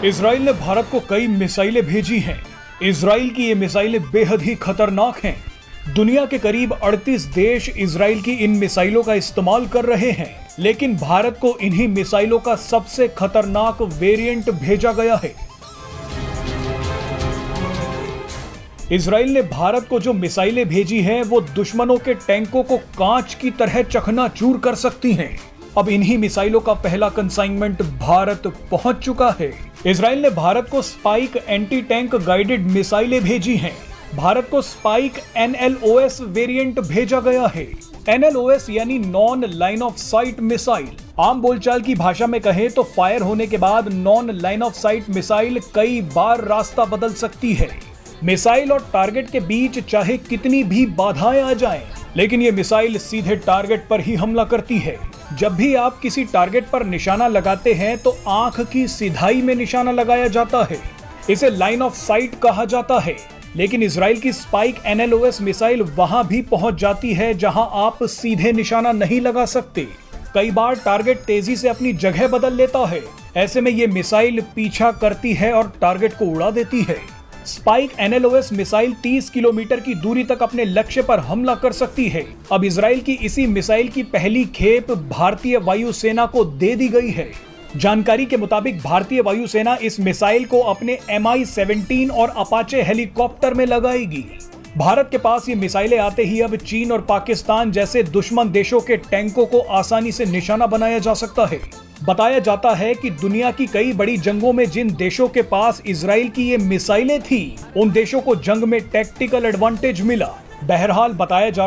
Israel ने भारत को कई मिसाइलें भेजी हैं। इजराइल की ये मिसाइलें बेहद ही खतरनाक हैं। दुनिया के करीब 38 देश इजराइल की इन मिसाइलों का इस्तेमाल कर रहे हैं, लेकिन भारत को इन्हीं मिसाइलों का सबसे खतरनाक वेरिएंट भेजा गया है। इजराइल ने भारत को जो मिसाइलें भेजी हैं, वो दुश्मनों के टैंकों को कांच की तरह चकनाचूर कर सकती हैं। अब इन्हीं मिसाइलों का पहला कंसाइनमेंट भारत पहुंच चुका है। इजराइल ने भारत को स्पाइक एंटी टैंक गाइडेड मिसाइलें भेजी हैं। भारत को स्पाइक NLOS वेरिएंट भेजा गया है। NLOS यानी non line of site missile. आम बोलचाल की भाषा में कहें तो फायर होने के बाद non line of site missile कई बार रास्ता बदल सकती है। मिसाइल और टारगेट के बीच चाहे कितनी भी बाधाएं आ जाएं, लेकिन ये मिसाइल सीधे टारगेट पर ही हमला करती है। जब भी आप किसी टारगेट पर निशाना लगाते हैं तो आंख की सीधाई में निशाना लगाया जाता है। इसे लाइन ऑफ साइट कहा जाता है। लेकिन इजराइल की स्पाइक NLOS मिसाइल वहां भी पहुंच जाती है जहां आप सीधे निशाना नहीं लगा सकते। कई बार टारगेट तेजी से अपनी जगह बदल लेता है। ऐसे में ये मिसाइल पीछा करती है और टारगेट को उड़ा देती है। स्पाइक NLOS मिसाइल 30 किलोमीटर की दूरी तक अपने लक्ष्य पर हमला कर सकती है। अब इजराइल की इसी मिसाइल की पहली खेप भारतीय वायुसेना को दे दी गई है। जानकारी के मुताबिक भारतीय वायुसेना इस मिसाइल को अपने Mi-17 और अपाचे हेलीकॉप्टर में लगाएगी। भारत के पास ये मिसाइलें आते ही अब चीन और पाकिस्तान जैसे दुश्मन देशों के टैंकों को आसानी से निशाना बनाया जा सकता है। बताया जाता है कि दुनिया की कई बड़ी जंगों में जिन देशों के पास इजराइल की ये मिसाइलें थी, उन देशों को जंग में टैक्टिकल एडवांटेज मिला। बहरहाल बताया जा